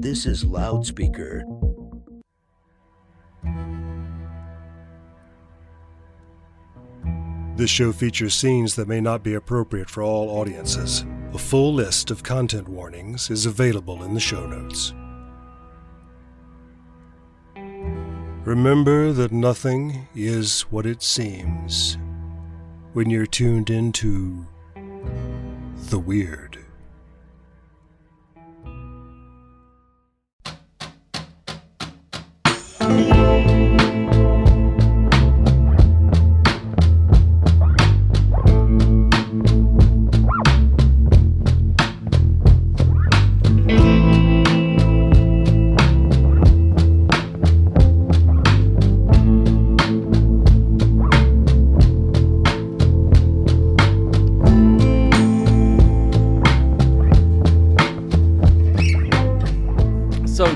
This is Loudspeaker. This show features scenes that may not be appropriate for all audiences. A full list of content warnings is available in the show notes. Remember that nothing is what it seems when you're tuned into the weird.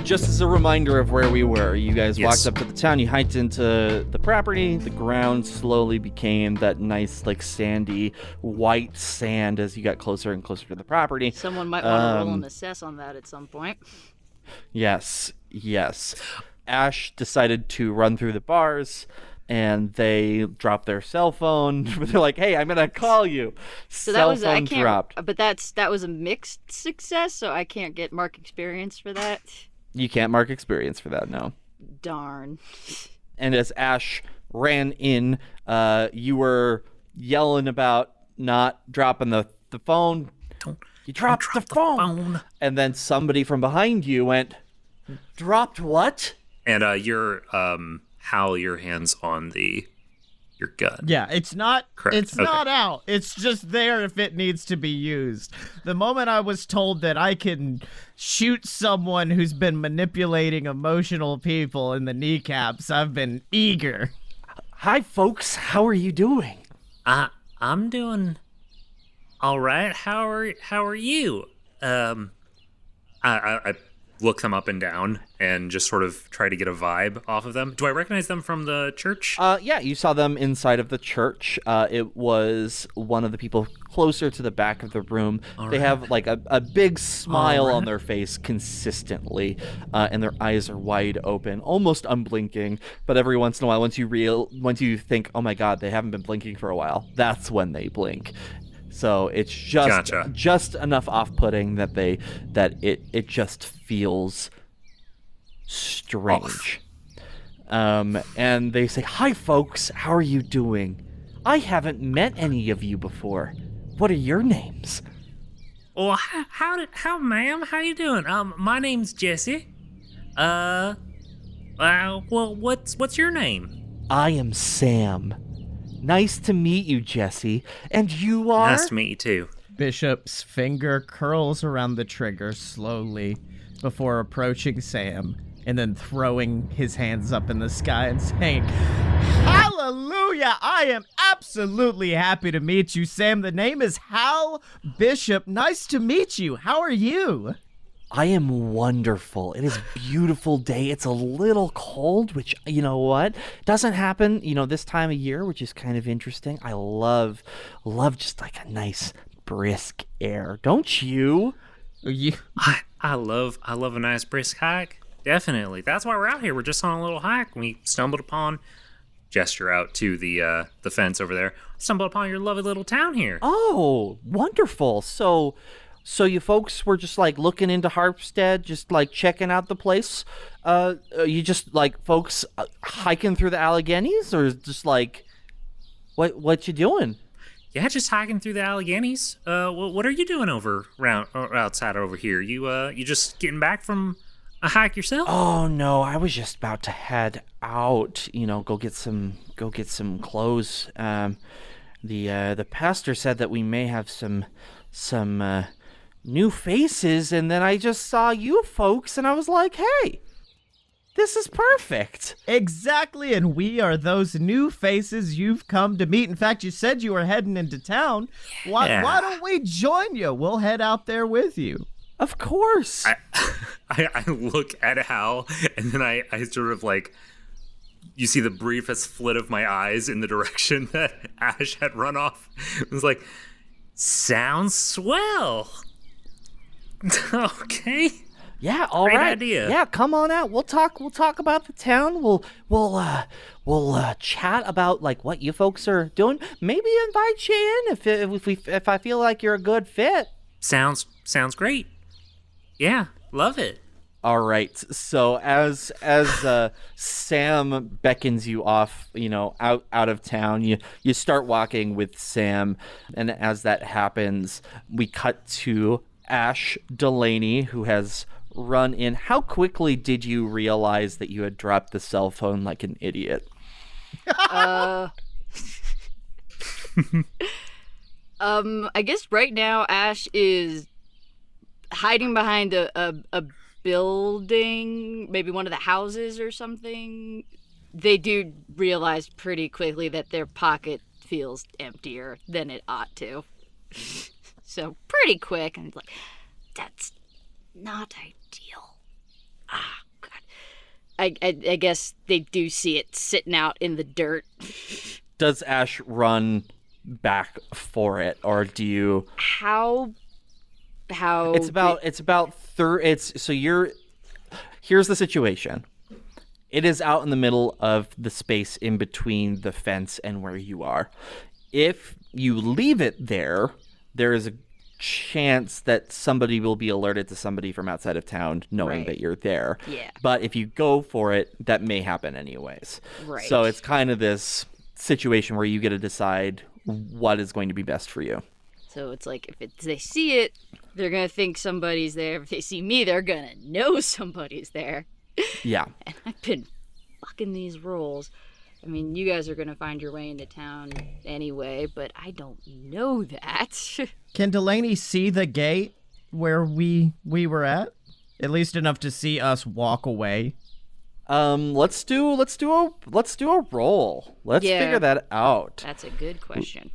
Just as a reminder of where we were, you guys Yes. walked up to the town, you hiked into the property, the ground slowly became that nice, like, sandy, white sand as you got closer and closer to the property. Someone might want to roll an assess on that at some point. Yes. Ash decided to run through the bars, and they dropped their cell phone. They're like, hey, I'm going to call you. So cell that was phone dropped. But that was a mixed success, so I can't get mark experience for that. You can't mark experience for that, no. Darn. And as Ash ran in, you were yelling about not dropping the phone. You dropped the phone. And then somebody from behind you went, dropped what? And Hal, your hands on your gun. Yeah, it's not Correct. It's not out. It's just there if it needs to be used. The moment I was told that I can shoot someone who's been manipulating emotional people in the kneecaps, I've been eager. Hi, folks. How are you doing? I'm doing all right. How are you? I look them up and down and just sort of try to get a vibe off of them. Do I recognize them from the church? Yeah, you saw them inside of the church. It was one of the people closer to the back of the room. They have like a big smile on their face consistently, and their eyes are wide open, almost unblinking. But every once in a while, once you think, oh my God, they haven't been blinking for a while, that's when they blink. So it's just enough off-putting that it just feels strange. And they say, "Hi, folks. How are you doing? I haven't met any of you before. What are your names?" Well, ma'am? How you doing? My name's Jessie. Well, what's your name? I am Sam. Nice to meet you, Jessie. And you are? Nice to meet you too. Bishop's finger curls around the trigger slowly before approaching Sam and then throwing his hands up in the sky and saying, "Hallelujah! I am absolutely happy to meet you, Sam. The name is Hal Bishop. Nice to meet you. How are you?" I am wonderful. It is a beautiful day. It's a little cold, which, you know what, doesn't happen, this time of year, which is kind of interesting. I love just like a nice brisk air. Don't you? I love a nice brisk hike. Definitely. That's why we're out here. We're just on a little hike. We stumbled upon, gesture out to the fence over there, stumbled upon your lovely little town here. Oh, wonderful. So you folks were just like looking into Harpstead, just like checking out the place. You just like folks hiking through the Alleghenies, or just like what you doing? Yeah, just hiking through the Alleghenies. What are you doing outside over here? You just getting back from a hike yourself? Oh no, I was just about to head out. Go get some clothes. The pastor said that we may have some new faces, and then I just saw you folks, and I was like, hey, this is perfect. Exactly, and we are those new faces you've come to meet. In fact, you said you were heading into town. Yeah. Why don't we join you? We'll head out there with you. Of course. I look at Hal, and then I sort of like, you see the briefest flit of my eyes in the direction that Ash had run off. It was like, sounds swell. Okay. Yeah, all Great right. idea. Yeah, come on out. We'll talk about the town. We'll chat about like what you folks are doing. Maybe invite you in if I feel like you're a good fit. Sounds great. Yeah, love it. All right. So as Sam beckons you off, out of town, you start walking with Sam, and as that happens, we cut to Ash Delaney, who has run in. How quickly did you realize that you had dropped the cell phone like an idiot? I guess right now Ash is hiding behind a building, maybe one of the houses or something. They do realize pretty quickly that their pocket feels emptier than it ought to. So pretty quick, and like, that's not ideal. Ah, God. I guess they do see it sitting out in the dirt. Does Ash run back for it, or do you? How? It's about here's the situation. It is out in the middle of the space in between the fence and where you are. If you leave it there is a chance that somebody will be alerted to somebody from outside of town knowing Right. that you're there. Yeah. But if you go for it, that may happen anyways. Right. So it's kind of this situation where you get to decide what is going to be best for you. So it's like if they see it, they're gonna think somebody's there. If they see me, they're gonna know somebody's there. Yeah. And I've been fucking these roles. I mean, you guys are gonna find your way into town anyway, but I don't know that. Can Delaney see the gate where we were at? At least enough to see us walk away. Let's do a roll. Let's Yeah. figure that out. That's a good question.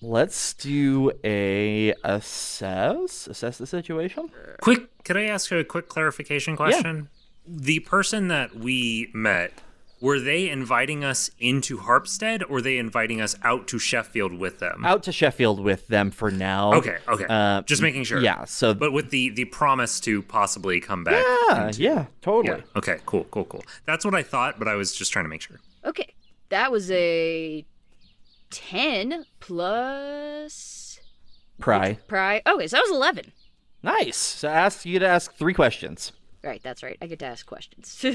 Let's do a assess the situation. Could I ask a quick clarification question? The person that we met, were they inviting us into Harpstead, or were they inviting us out to Sheffield with them? Out to Sheffield with them for now. Okay. Just making sure. Yeah, so But with the promise to possibly come back. yeah, totally. Yeah. Okay, cool. That's what I thought, but I was just trying to make sure. Okay, that was a 10 plus Pry. Okay, so that was 11. Nice. So you to ask 3 questions. Right, that's right. I get to ask questions.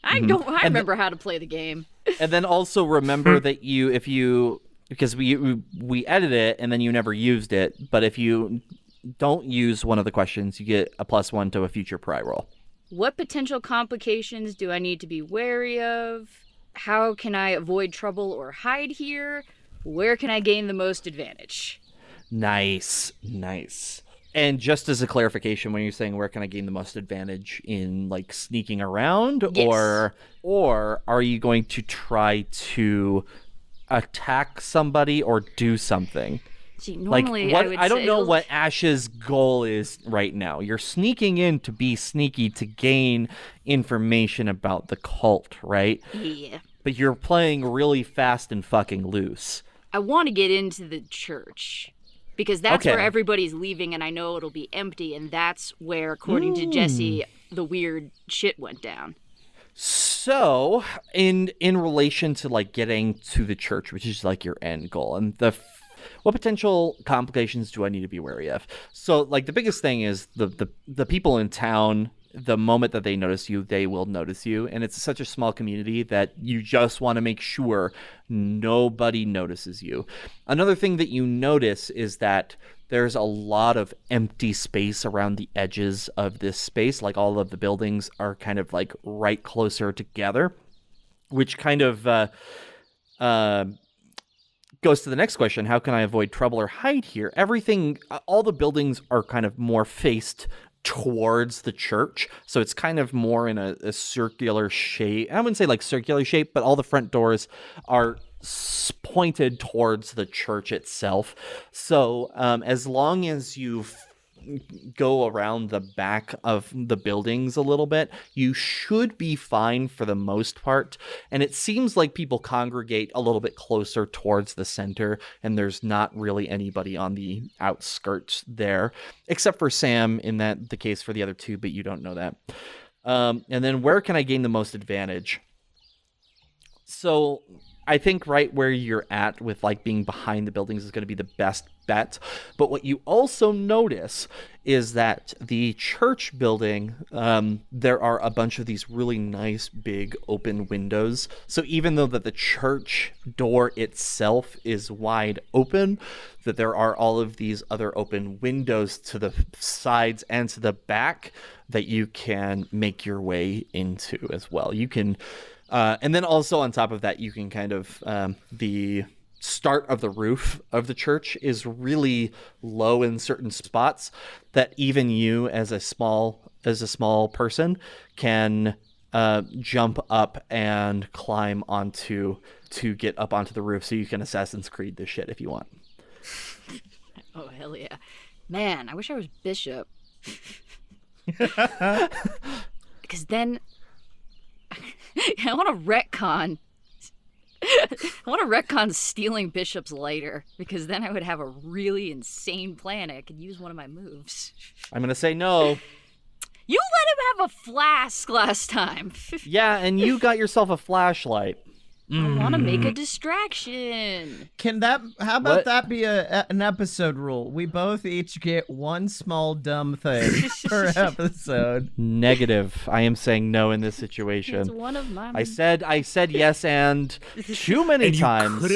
I remember how to play the game. And then also remember that because we edit it and then you never used it, but if you don't use one of the questions, you get a +1 to a future pry roll. What potential complications do I need to be wary of? How can I avoid trouble or hide here? Where can I gain the most advantage? Nice. And just as a clarification, when you're saying where can I gain the most advantage in like sneaking around, Yes. or are you going to try to attack somebody or do something? See, normally I don't know what Ash's goal is right now. You're sneaking in to be sneaky to gain information about the cult, right? Yeah. But you're playing really fast and fucking loose. I want to get into the church because that's Okay. where everybody's leaving and I know it'll be empty, and that's where, according to Jessie, the weird shit went down. So, in relation to like getting to the church, which is like your end goal, and what potential complications do I need to be wary of? So, like the biggest thing is the people in town. The moment that they notice you, they will notice you, and it's such a small community that you just want to make sure nobody notices you. Another thing that you notice is that there's a lot of empty space around the edges of this space. Like all of the buildings are kind of like right closer together, which kind of goes to the next question. How can I avoid trouble or hide here? All the buildings are kind of more faced towards the church, so it's kind of more in a circular shape. I wouldn't say like circular shape, but all the front doors are pointed towards the church itself. So as long as you go around the back of the buildings a little bit, you should be fine for the most part. And it seems like people congregate a little bit closer towards the center, and there's not really anybody on the outskirts there, except for Sam in the case for the other two, but you don't know that. And then where can I gain the most advantage? So I think right where you're at with like being behind the buildings is going to be the best bet. But what you also notice is that the church building, there are a bunch of these really nice big open windows. So even though that the church door itself is wide open, that there are all of these other open windows to the sides and to the back that you can make your way into as well. You can... and then also on top of that, you can kind of, the start of the roof of the church is really low in certain spots that even you as a small person can jump up and climb onto to get up onto the roof, so you can Assassin's Creed this shit if you want. Oh, hell yeah. Man, I wish I was Bishop. Because then... I want to retcon. Stealing Bishop's lighter, because then I would have a really insane plan. I could use one of my moves. I'm going to say no. You let him have a flask last time. Yeah, and you got yourself a flashlight. I want to make a distraction. How about that be an episode rule? We both each get one small dumb thing per episode. Negative. I am saying no in this situation. It's one of my... I said yes and too many times.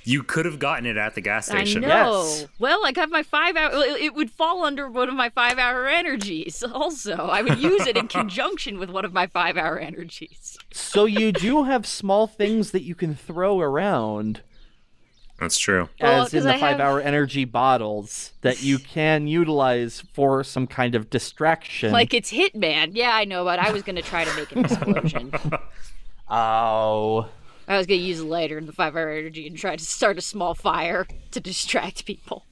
You could have gotten it at the gas station. I know. Yes. Well, I got my 5 hour... It would fall under one of my 5 hour energies also. I would use it in conjunction with one of my 5 hour energies. So you do have small things that you can throw around. That's true. As in the 5 hour energy bottles that you can utilize for some kind of distraction. Like it's Hitman. Yeah, I know, but I was going to try to make an explosion. Oh. I was going to use a lighter in the 5 hour energy and try to start a small fire to distract people.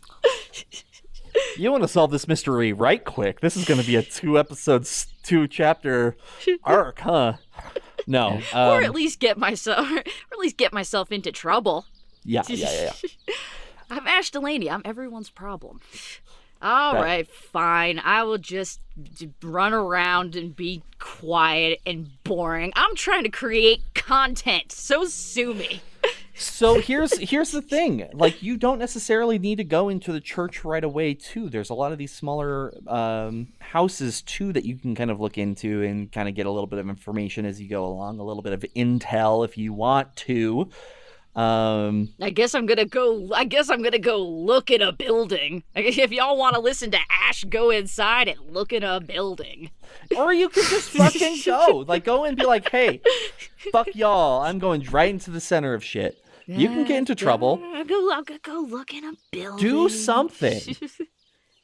You want to solve this mystery right quick. This is going to be a 2 chapter arc, huh? No. Or at least get myself into trouble. Yeah. I'm Ash Delaney. I'm everyone's problem. All right, fine. I will just run around and be quiet and boring. I'm trying to create content, so sue me. So here's the thing. Like, you don't necessarily need to go into the church right away, too. There's a lot of these smaller houses, too, that you can kind of look into and kind of get a little bit of information as you go along, a little bit of intel if you want to. I guess I'm gonna go look at a building. If y'all want to listen to Ash go inside and look at a building. Or you could just fucking go. Like, go and be like, hey, fuck y'all. I'm going right into the center of shit. You can get into trouble. I'll go look in a building. Do something.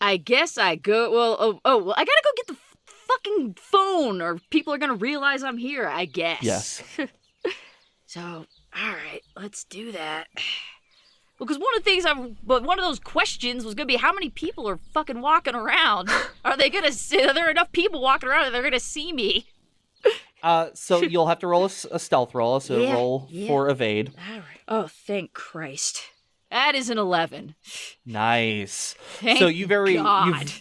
I guess I go. Well, I gotta go get the fucking phone, or people are gonna realize I'm here. I guess. Yes. So, all right, let's do that. Well, because one of those questions was gonna be how many people are fucking walking around. Are there enough people walking around that they're gonna see me? So you'll have to roll a stealth roll, roll for evade. All right. Oh, thank Christ. That is an 11. Nice. Thank so you God.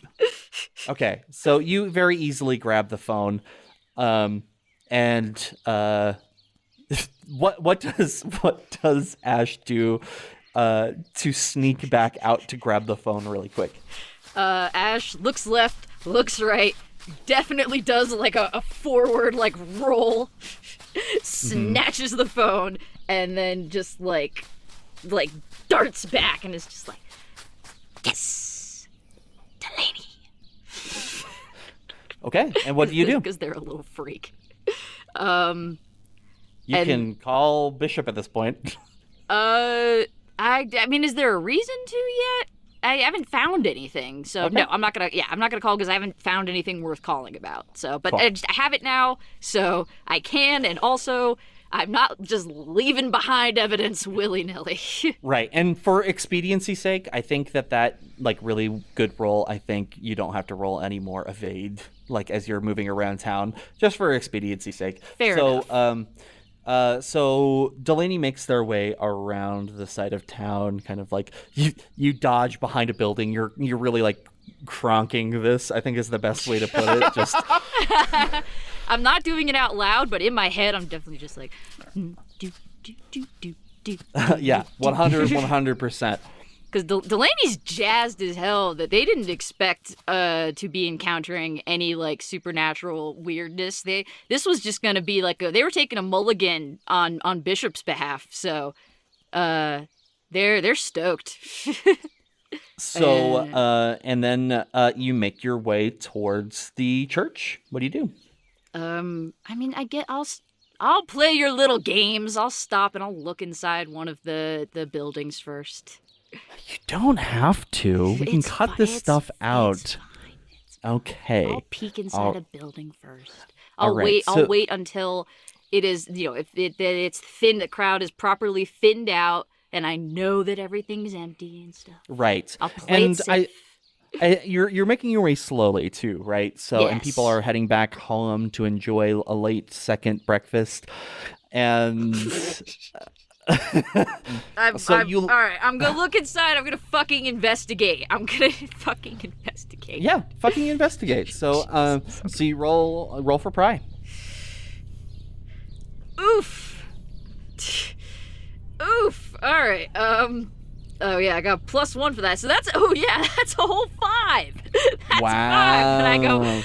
Okay, so you very easily grab the phone, and what does Ash do to sneak back out to grab the phone really quick? Ash looks left, looks right, definitely does like a forward like roll, snatches the phone, and then just like darts back and is just like, yes, Delaney. Okay, and what do you do? Because they're a little freak. You can call Bishop at this point. I mean, is there a reason to yet? I haven't found anything, so okay. No, I'm not gonna call because I haven't found anything worth calling about. So, but cool. I have it now, so I can, and also I'm not just leaving behind evidence willy-nilly. Right. And for expediency's sake, I think that like really good roll, I think you don't have to roll any more evade like as you're moving around town, just for expediency's sake. Fair enough. So Delaney makes their way around the side of town, kind of like you dodge behind a building. You're really like cronking this, I think is the best way to put it. Just I'm not doing it out loud, but in my head, I'm definitely just like, do. Yeah, 100%. Because Delaney's jazzed as hell that they didn't expect to be encountering any like supernatural weirdness. This was just gonna be like they were taking a mulligan on Bishop's behalf, so they're stoked. So and then you make your way towards the church. What do you do? I mean, I'll play your little games. I'll stop and I'll look inside one of the buildings first. You don't have to. We can cut this stuff out. It's fine. Okay. I'll peek inside a building first. All right, I'll wait until it is, if it's thin, the crowd is properly thinned out, and I know that everything's empty and stuff. Right. I'll play it safe. You're making your way slowly too, right? So and people Yes. are heading back home to enjoy a late second breakfast, and all right, I'm gonna look inside. I'm gonna fucking investigate. yeah, fucking investigate. So so you roll for pry. Oof. All right. Oh yeah, I got +1 for that. So that's a whole 5. That's Wow. 5. And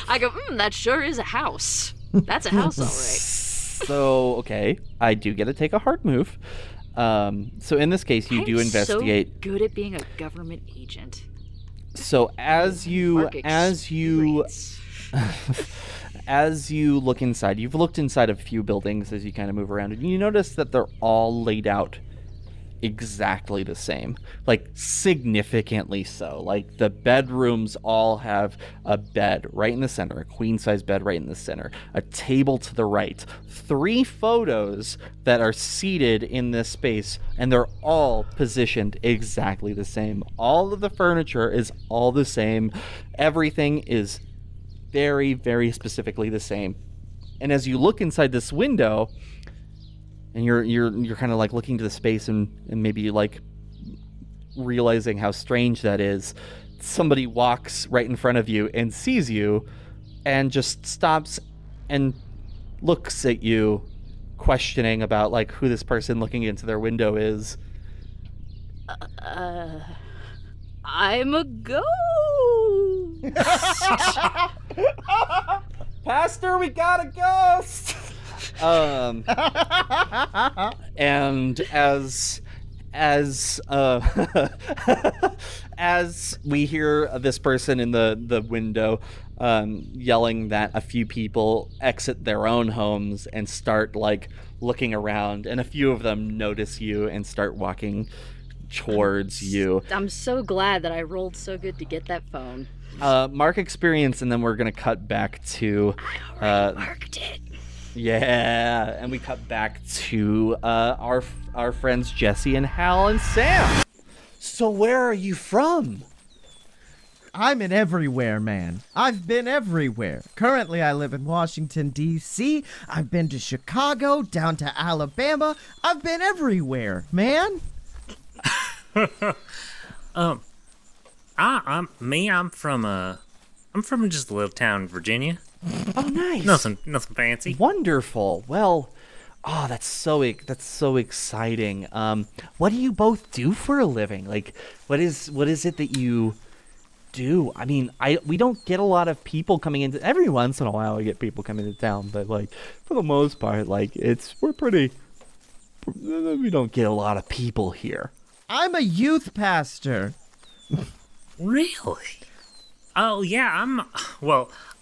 I go. That sure is a house. That's a house, all right. So okay, I do get to take a hard move. So in this case, you do investigate. So good at being a government agent. So as you Experience. as you look inside, you've looked inside a few buildings as you kind of move around, and you notice that they're all laid out exactly the same, like significantly so. Like the bedrooms all have a bed right in the center, a queen size bed right in the center, a table to the right, 3 photos that are seated in this space, and they're all positioned exactly the same. All of the furniture is all the same. Everything is very, very specifically the same. And as you look inside this window, and you're kind of like looking to the space and maybe like realizing how strange that is, somebody walks right in front of you and sees you and just stops and looks at you, questioning about like who this person looking into their window is. I'm a ghost. Pastor, we got a ghost. And as as we hear this person in the window yelling that a few people exit their own homes and start like looking around, and a few of them notice you and start walking towards you. I'm so glad that I rolled so good to get that phone. Mark experience, and then we're gonna cut back to I already marked it. yeah, and we cut back to our friends Jessie and Hal and Sam. So where are you from? I'm in everywhere, man. I've been everywhere. Currently, I live in Washington, D.C. I've been to Chicago, down to Alabama. I've been everywhere, man. I'm from just a little town in Virginia. Oh, nice. Nothing fancy. Wonderful. Well, oh, that's so exciting. What do you both do for a living? Like, what is it that you do? I mean, we don't get a lot of people coming into. Every once in a while, we get people coming into town, but like for the most part, like we don't get a lot of people here. I'm a youth pastor. Really? Oh yeah,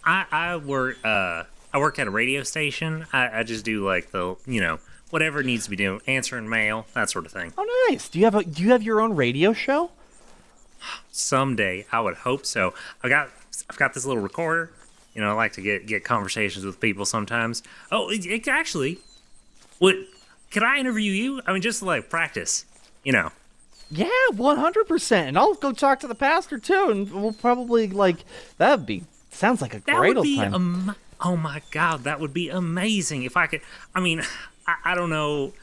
I work at a radio station. I just do like the whatever needs to be done, answering mail, that sort of thing. Oh, nice. Do you have your own radio show? Someday, I would hope so. I've got this little recorder. I like to get conversations with people sometimes. Oh, it actually, could I interview you? I mean, just to, like, practice, you know. Yeah, 100%. And I'll go talk to the pastor too, and we'll probably sounds like a That great would old be time. oh my God, that would be amazing if I could. I mean, I don't know.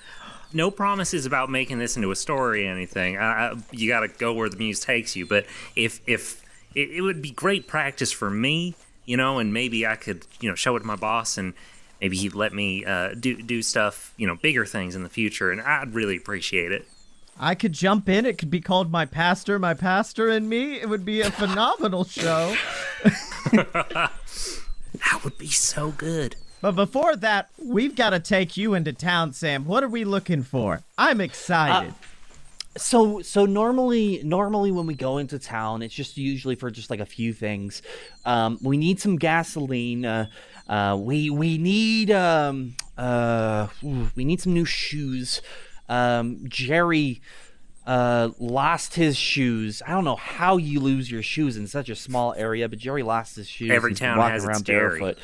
No promises about making this into a story or anything. You got to go where the muse takes you. But if it would be great practice for me, you know, and maybe I could, you know, show it to my boss, and maybe he'd let me do stuff, you know, bigger things in the future, and I'd really appreciate it. I could jump in. It could be called My Pastor and Me. It would be a phenomenal show. That would be so good. But before that, we've got to take you into town, Sam. What are we looking for? I'm excited. So normally when we go into town, it's just usually for just like a few things. We need some gasoline. We need some new shoes. Jerry lost his shoes. I don't know how you lose your shoes in such a small area, but Jerry lost his shoes. Every He's been town walking has its around Jerry. barefoot.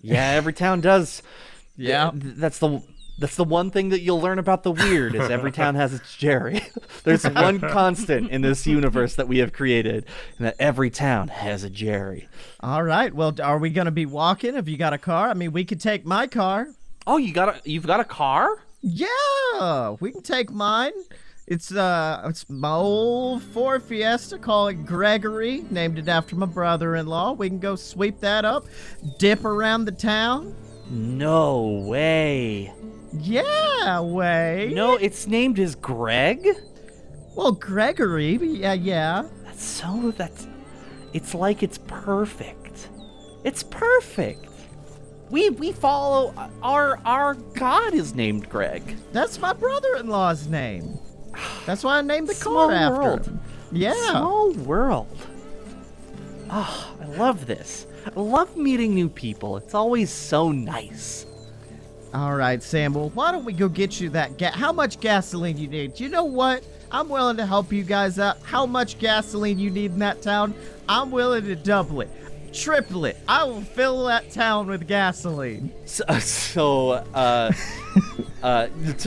Yeah, every town does. Yeah. That's the one thing that you'll learn about the weird is every town has its Jerry. There's one constant in this universe that we have created, and that every town has a Jerry. All right. Well, are we going to be walking? Have you got a car? I mean, we could take my car. Oh, you've got a car? Yeah, we can take mine. It's my old Ford Fiesta. Call it Gregory. Named it after my brother-in-law. We can go sweep that up, dip around the town. No way. Yeah, way. No, it's named as Greg? Well, Gregory. Yeah. It's like it's perfect. It's perfect. We follow our God is named Greg. That's my brother-in-law's name. That's why I named the Small car after world. him. Yeah. Small world. Oh, I love this. I love meeting new people. It's always so nice. All right, Sam. Well, why don't we go get you that how much gasoline you need? You know what? I'm willing to help you guys out. How much gasoline you need in that town? I'm willing to double it. Triple it. I will fill that town with gasoline. So to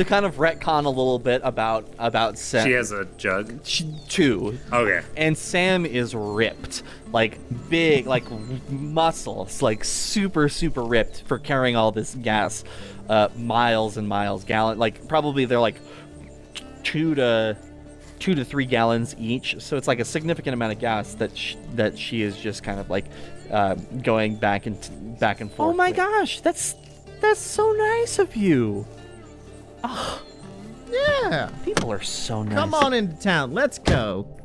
kind of retcon a little bit about Sam. She has a jug. Two. Okay. And Sam is ripped, like big, like muscles, like super ripped for carrying all this gas, miles and miles, gallon. Like probably they're like 2 to 3 gallons each. So it's like a significant amount of gas that she is just kind of like going back and forth. Oh my gosh, that's so nice of you. Oh, Yeah. people are so nice. Come on into town. Let's go.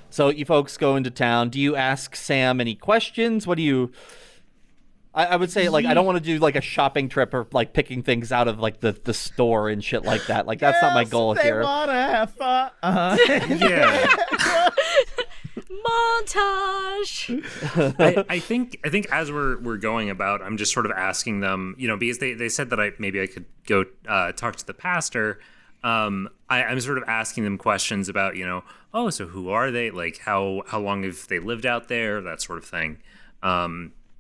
So you folks go into town. Do you ask Sam any questions? What do you... I would say, like, I don't want to do, like, a shopping trip or, like, picking things out of, like, the store and shit like that. Like, that's not my goal they here. wanna have fun. Yeah. Montage. I think as we're going about, I'm just sort of asking them, you know, because they said that I could go talk to the pastor. I'm sort of asking them questions about, you know, oh, so who are they? Like, how long have they lived out there? That sort of thing.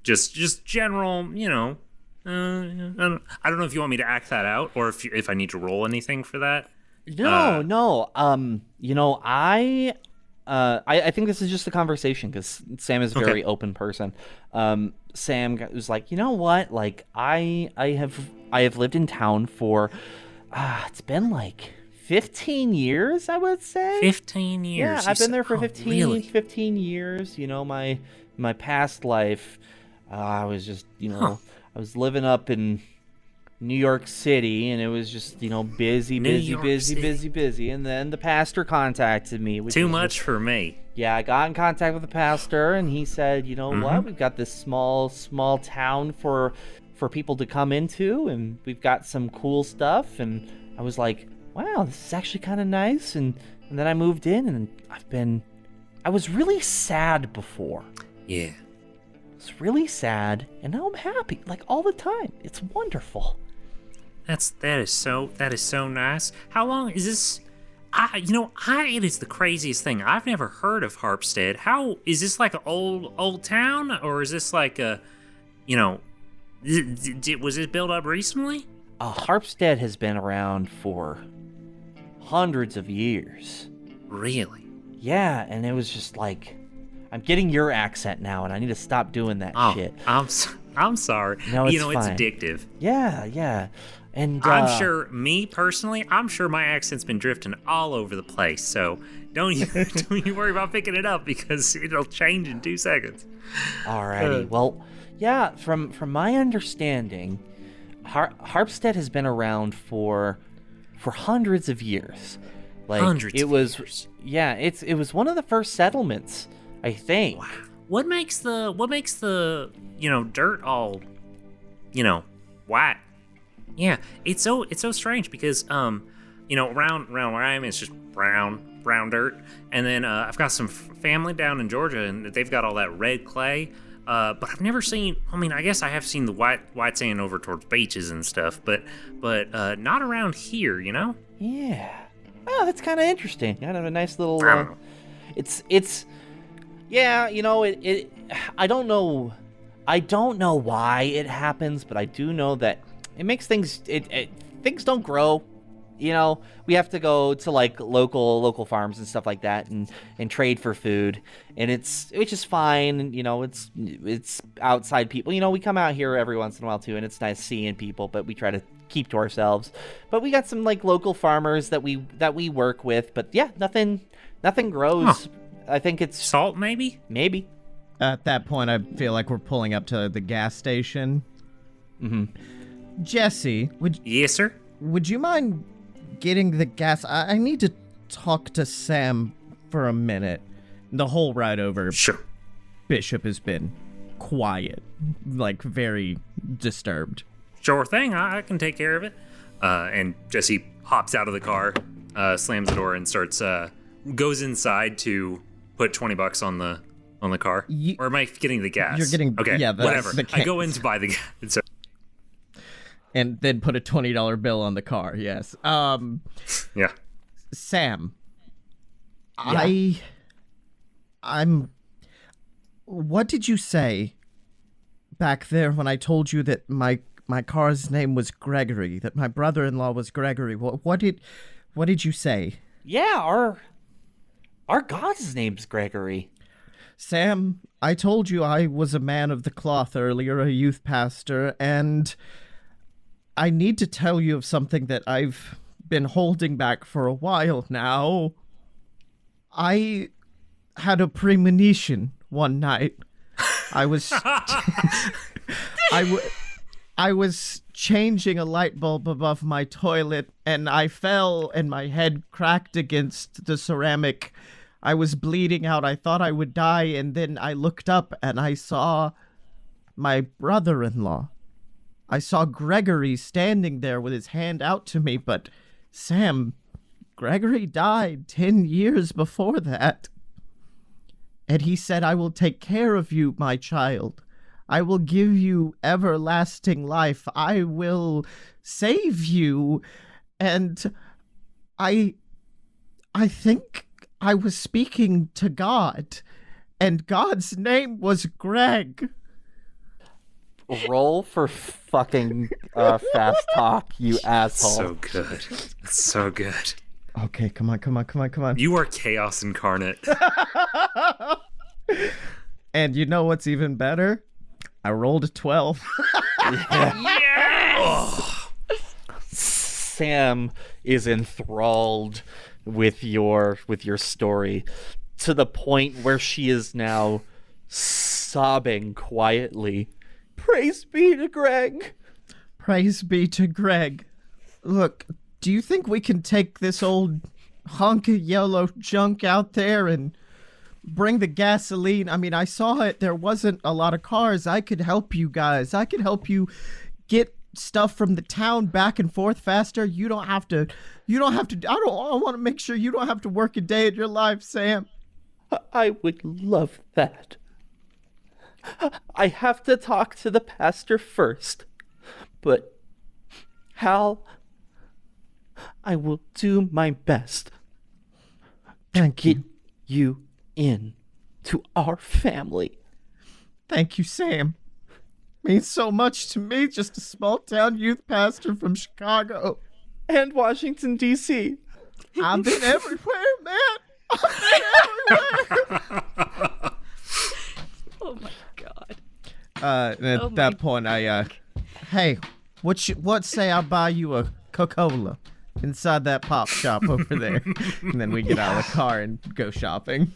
Just general, you know. I don't know if you want me to act that out or if I need to roll anything for that. No. You know, I think this is just a conversation because Sam is a very open person. Sam was like, you know what? Like, I have lived in town for, it's been like 15 years, I would say. 15 years. Yeah, I've been there for 15 really? years. You know, my past life, I was just, you know, I was living up in New York City, and it was just, you know, busy. And then the pastor contacted me. Too much for me. Yeah, I got in contact with the pastor, and he said, you know what, we've got this small town for people to come into, and we've got some cool stuff. And I was like, wow, this is actually kind of nice. And then I moved in, and I was really sad before. Yeah. I was really sad, and now I'm happy, like all the time. It's wonderful. That is so nice. How long is this? It is the craziest thing. I've never heard of Harpstead. How is this like an old town, or is this like a, was it built up recently? Harpstead has been around for hundreds of years. Really? Yeah, and it was just like, I'm getting your accent now, and I need to stop doing that shit. I'm sorry. No, it's it's fine. addictive. Yeah. And I'm sure, me personally, my accent's been drifting all over the place. So don't you worry about picking it up, because it'll change in 2 seconds. Alrighty. Well, yeah. From my understanding, Harpstead has been around for hundreds of years. Like Hundreds of years. Yeah, it was one of the first settlements, I think. Wow. What makes the dirt all white? Yeah, it's so strange, because around where I am, it's just brown dirt, and then I've got some family down in Georgia, and they've got all that red clay. But I've never seen. I mean, I guess I have seen the white sand over towards beaches and stuff, but not around here. Yeah. Oh, that's kind of interesting. Kind of a nice little. It's. Yeah, it. I don't know why it happens, but I do know that it makes things. Things don't grow. We have to go to like local farms and stuff like that, and trade for food, and which is fine. It's outside people. We come out here every once in a while too, and it's nice seeing people, but we try to keep to ourselves. But we got some like local farmers that we work with, but yeah, nothing grows. Huh. I think it's salt, maybe. At that point, I feel like we're pulling up to the gas station. Mm-hmm. Jesse, Yes, sir. would you mind getting the gas? I need to talk to Sam for a minute. The whole ride over, Sure. Bishop has been quiet, like very disturbed. Sure thing. I can take care of it. And Jessie hops out of the car, slams the door, and goes inside to put $20 on the car. Or am I getting the gas? You're getting whatever. the I go in to buy the gas. And then put a $20 bill on the car. Yes. Yeah. Sam. Yeah. I'm. What did you say back there when I told you that my car's name was Gregory, that my brother-in-law was Gregory? What did you say? Yeah, our God's name's Gregory. Sam, I told you I was a man of the cloth earlier, a youth pastor, and I need to tell you of something that I've been holding back for a while now. I had a premonition one night. I was I was changing a light bulb above my toilet, and I fell and my head cracked against the ceramic. I was bleeding out. I thought I would die, and then I looked up and I saw my brother-in-law. I saw Gregory standing there with his hand out to me, but Sam, Gregory died 10 years before that. And he said, I will take care of you, my child. I will give you everlasting life. I will save you. And I think I was speaking to God, and God's name was Greg. Roll for fucking fast talk, you asshole. So good. It's so good. Okay, come on. You are chaos incarnate. And you know what's even better? I rolled a 12. Yes! Sam is enthralled with your story to the point where she is now sobbing quietly. Praise be to Greg. Praise be to Greg. Look, do you think we can take this old hunk of yellow junk out there and bring the gasoline? I mean, I saw it. There wasn't a lot of cars. I could help you guys. I could help you get stuff from the town back and forth faster. I want to make sure you don't have to work a day in your life, Sam. I would love that. I have to talk to the pastor first. But Hal, I will do my best. Thank get you. you in to our family. Thank you, Sam. Means so much to me, just a small town youth pastor from Chicago. And Washington, D.C. I've been everywhere, man. I've been everywhere. Oh my god. And at Oh my that point, hey, what say I buy you a Coca-Cola inside that pop shop over there? And then we get out of the car and go shopping.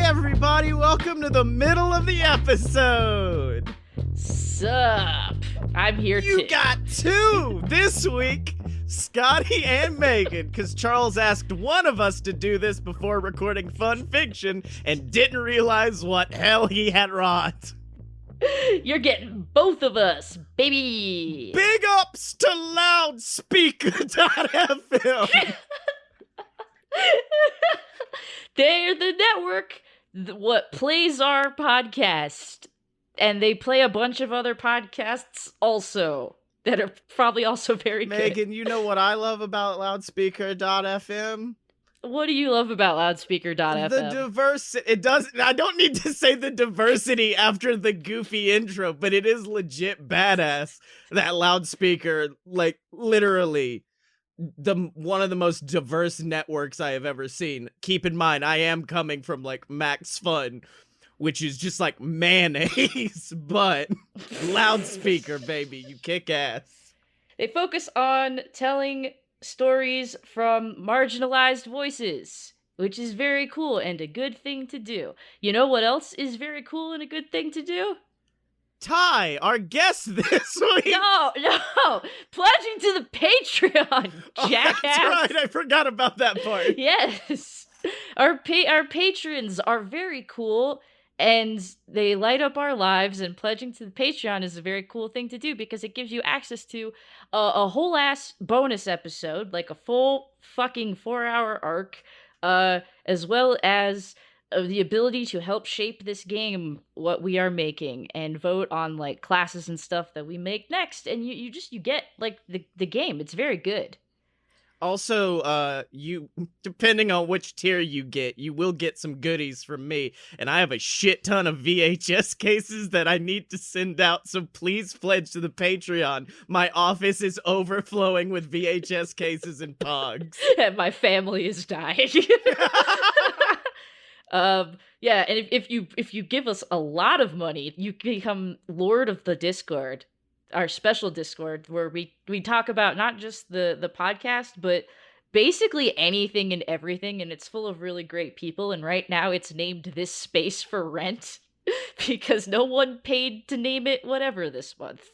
Everybody, welcome to the middle of the episode. Sup? I'm here You too. got two this week, Scotty and Megan, because Charles asked one of us to do this before recording Fun Fiction and didn't realize what hell he had wrought. You're getting both of us, baby. Big ups to Loudspeaker.fm. They're the network what plays our podcast, and they play a bunch of other podcasts also that are probably also very good. Megan, you know what I love about Loudspeaker.fm? What do you love about Loudspeaker.fm? The diversity. It doesn't. I don't need to say the diversity after the goofy intro, but it is legit badass that Loudspeaker, like, literally one of the most diverse networks I have ever seen. Keep in mind, I am coming from like Max Fun, which is just like mayonnaise, but Loudspeaker, baby, you kick ass. They focus on telling stories from marginalized voices, which is very cool and a good thing to do. You know what else is very cool and a good thing to do? Ty, our guest this week. No, pledging to the Patreon, jackass. That's right, I forgot about that part. Yes, our patrons are very cool, and they light up our lives. And pledging to the Patreon is a very cool thing to do because it gives you access to a whole ass bonus episode, like a full fucking 4-hour arc, as well as the ability to help shape this game, what we are making, and vote on like classes and stuff that we make next. And you get like the game. It's very good. Also, you, depending on which tier you get, you will get some goodies from me, and I have a shit ton of VHS cases that I need to send out, so please pledge to the Patreon. My office is overflowing with VHS cases and pogs. And my family is dying. Yeah, and if you give us a lot of money, you become Lord of the Discord, our special Discord, where we talk about not just the podcast, but basically anything and everything, and it's full of really great people. And right now it's named This Space for Rent because no one paid to name it whatever this month.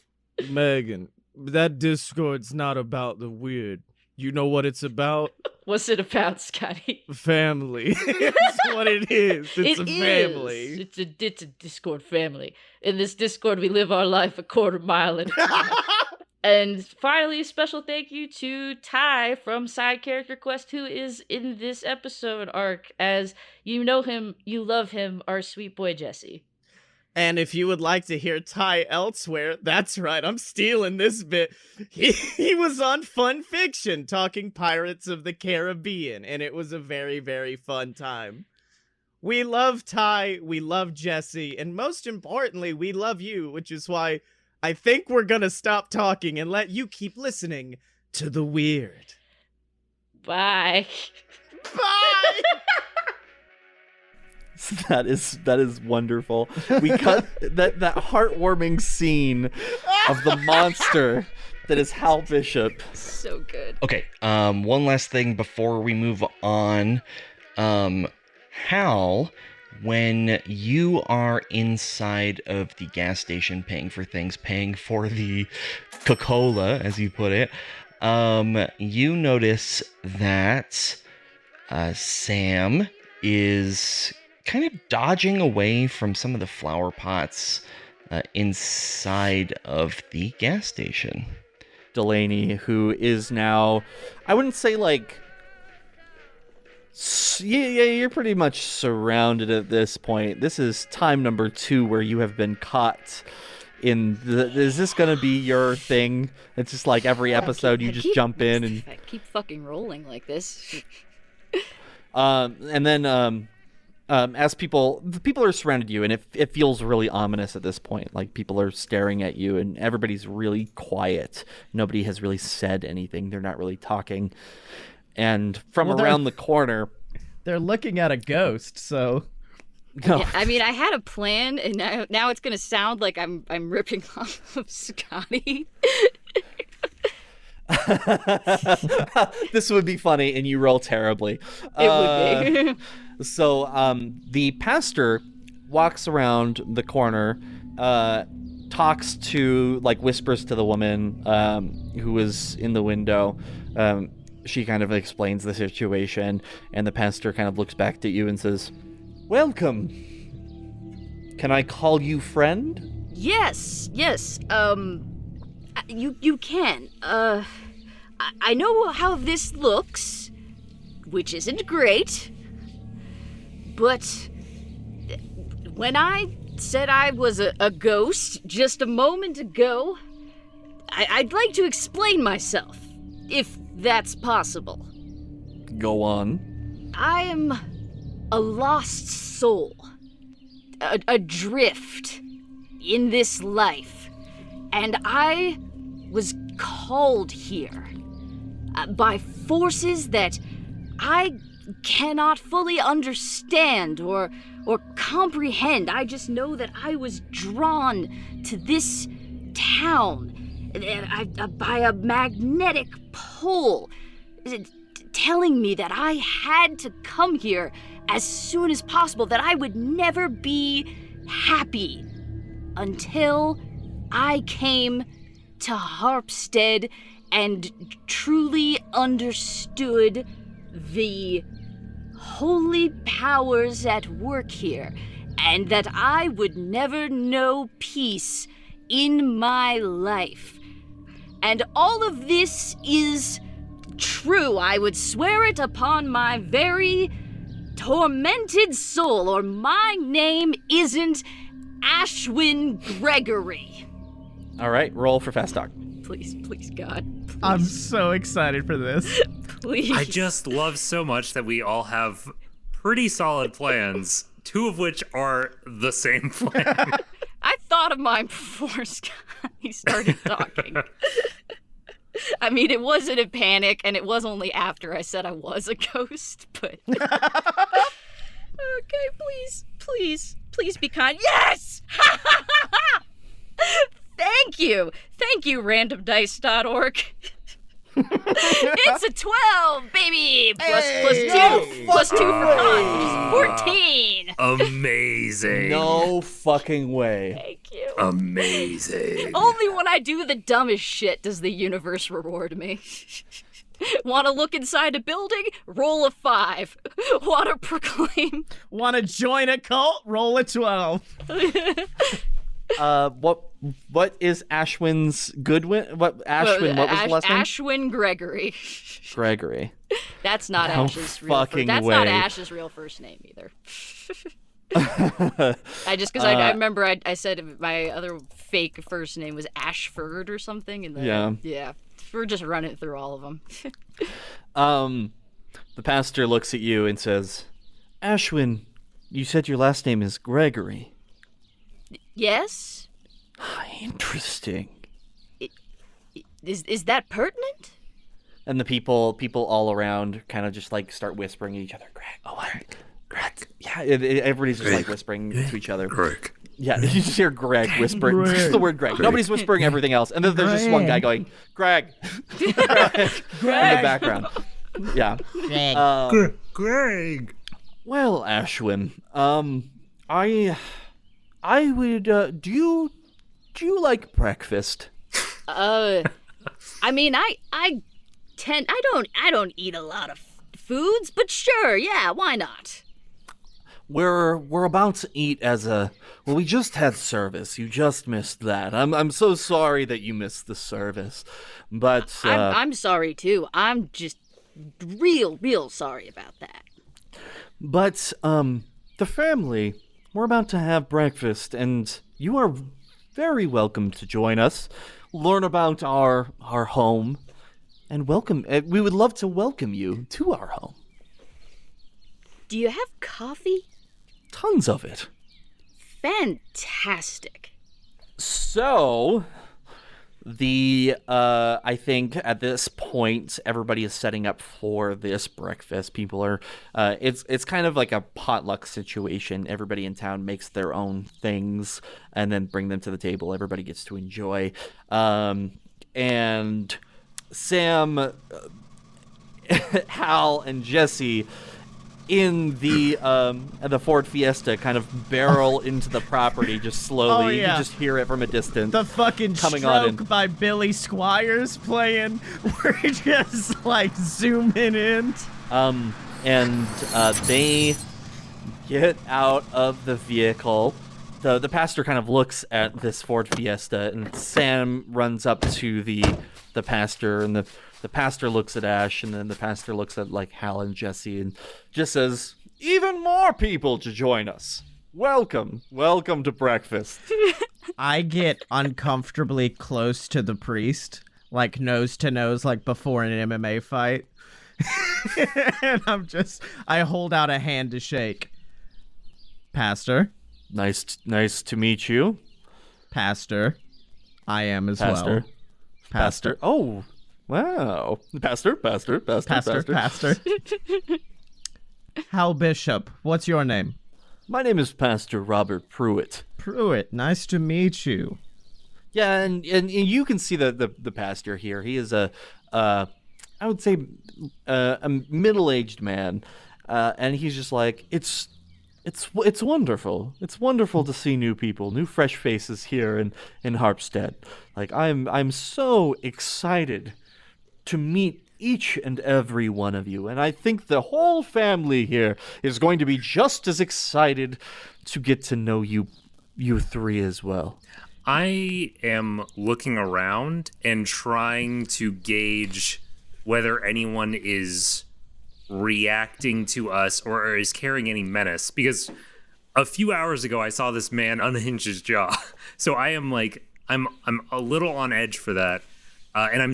Megan, that Discord's not about the weird. You know what it's about? What's it about, Scotty? Family. It's what it is. It's a family. It's a Discord family. In this Discord, we live our life a quarter mile at a time. And finally, a special thank you to Ty from Side Character Quest, who is in this episode arc, as you know him, you love him, our sweet boy Jessie. And if you would like to hear Ty elsewhere, that's right, I'm stealing this bit. He was on Fun Fiction talking Pirates of the Caribbean, and it was a very, very fun time. We love Ty, we love Jessie, and most importantly, we love you, which is why I think we're gonna stop talking and let you keep listening to the weird. Bye. Bye! That is wonderful. We cut that heartwarming scene of the monster that is Hal Bishop. So good. Okay, one last thing before we move on. Hal, when you are inside of the gas station paying for things, paying for the Coca-Cola, as you put it, you notice that Sam is kind of dodging away from some of the flower pots inside of the gas station. Delaney, who is now, I wouldn't say like, yeah, you're pretty much surrounded at this point. This is time number 2 where you have been caught in is this gonna be your thing? It's just like every episode you just jump in and I keep fucking rolling like this. and then as the people are surrounded you, and it feels really ominous at this point. Like people are staring at you, and everybody's really quiet. Nobody has really said anything. They're not really talking. And from around the corner, they're looking at a ghost. So, no. Yeah, I mean, I had a plan, and now it's gonna sound like I'm ripping off of Scotty. This would be funny, and you roll terribly. It would be. So the pastor walks around the corner, talks to, like, whispers to the woman who was in the window. She kind of explains the situation, and the pastor kind of looks back at you and says, "Welcome. Can I call you friend?" Yes. You can. I know how this looks, which isn't great, but when I said I was a ghost just a moment ago, I'd like to explain myself, if that's possible. Go on. I am a lost soul, adrift in this life, and I was called here by forces that I cannot fully understand or comprehend. I just know that I was drawn to this town by a magnetic pull, telling me that I had to come here as soon as possible, that I would never be happy until I came to Harpstead and truly understood the holy powers at work here, and that I would never know peace in my life. And all of this is true. I would swear it upon my very tormented soul, or my name isn't Ashwin Gregory. All right, roll for fast talk. Please, God. Please. I'm so excited for this. Please. I just love so much that we all have pretty solid plans, 2 of which are the same plan. I thought of mine before Scotty started talking. I mean, it wasn't a panic, and it was only after I said I was a ghost, but... Okay, please be kind. Yes! Thank you, randomdice.org. It's a 12, baby! Plus 2 for con, which is 14. Amazing. No fucking way. Thank you. Amazing. Only when I do the dumbest shit does the universe reward me. Want to look inside a building? Roll a 5. Want to proclaim? Want to join a cult? Roll a 12. What is Ashwin's Goodwin? What was the last name? Ashwin Gregory. Gregory. That's not No Ash's real fucking That's way. not Ash's real first name either. I remember I said my other fake first name was Ashford or something, and then yeah, we're just running through all of them. The pastor looks at you and says, "Ashwin, you said your last name is Gregory." Yes? Interesting. Is that pertinent? And the people all around kind of just like start whispering at each other. Greg. Oh, Greg. Yeah, everybody's just like whispering to each other. Greg. Yeah, you just hear Greg whispering. Greg. Just the word Greg. Nobody's whispering everything else. And then there's just one guy going, Greg. Greg. In the background. Yeah. Greg. Well, Ashwin, I would, do you like breakfast? I mean, I don't eat a lot of foods, but sure, yeah, why not? we're about to eat we just had service. You just missed that. I'm so sorry that you missed the service. But I'm sorry too. I'm just real sorry about that. But the family, we're about to have breakfast, and you are very welcome to join us, learn about our home, and welcome. We would love to welcome you to our home. Do you have coffee? Tons of it. Fantastic. So, I think at this point, everybody is setting up for this breakfast. People are, it's kind of like a potluck situation. Everybody in town makes their own things and then bring them to the table. Everybody gets to enjoy. And Sam, Hal, and Jessie in the Ford Fiesta kind of barrel into the property just slowly. Oh, yeah. You can just hear it from a distance. The fucking coming Stroke on in. by Billy Squires playing. We're just like zooming in. And they get out of the vehicle. The pastor kind of looks at this Ford Fiesta, and Sam runs up to the pastor, and the pastor looks at Ash, and then the pastor looks at like Hal and Jessie, and just says, "Even more people to join us. Welcome to breakfast." I get uncomfortably close to the priest, like nose to nose, like before an MMA fight. And I hold out a hand to shake. Pastor. Nice to meet you. Pastor. I am as Pastor. well. Pastor. Oh, wow. Pastor. Hal Bishop, what's your name? My name is Pastor Robert Pruitt. Pruitt, nice to meet you. Yeah, and you can see the pastor here. He is I would say a middle-aged man, and he's just like, it's wonderful. It's wonderful to see new people, new fresh faces here in Harpstead. Like I'm so excited to meet each and every one of you, and I think the whole family here is going to be just as excited to get to know you three as well. I am looking around and trying to gauge whether anyone is reacting to us or is carrying any menace, because a few hours ago I saw this man unhinge his jaw. So I am like, I'm a little on edge for that. And I'm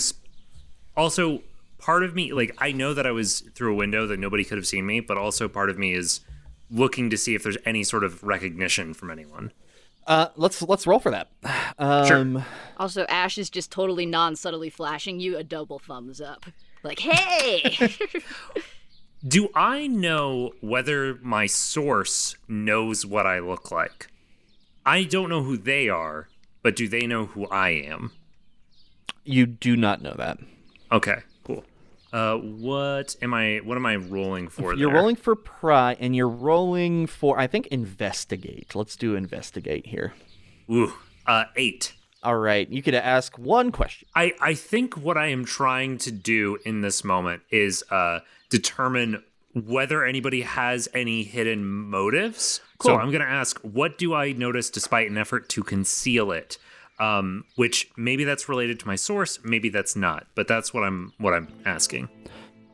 also, part of me, like, I know that I was through a window that nobody could have seen me, but also part of me is looking to see if there's any sort of recognition from anyone. Let's roll for that. Sure. Also, Ash is just totally non-subtly flashing you a double thumbs up. Like, hey! Do I know whether my source knows what I look like? I don't know who they are, but do they know who I am? You do not know that. Okay, cool. What am I rolling for You're there? rolling for pry, and you're rolling for, I think, investigate. Let's do investigate here. Ooh, 8. All right, you could ask one question. I think what I am trying to do in this moment is determine whether anybody has any hidden motives. Cool. So I'm going to ask, what do I notice despite an effort to conceal it? Which maybe that's related to my source, maybe that's not, but that's what I'm asking.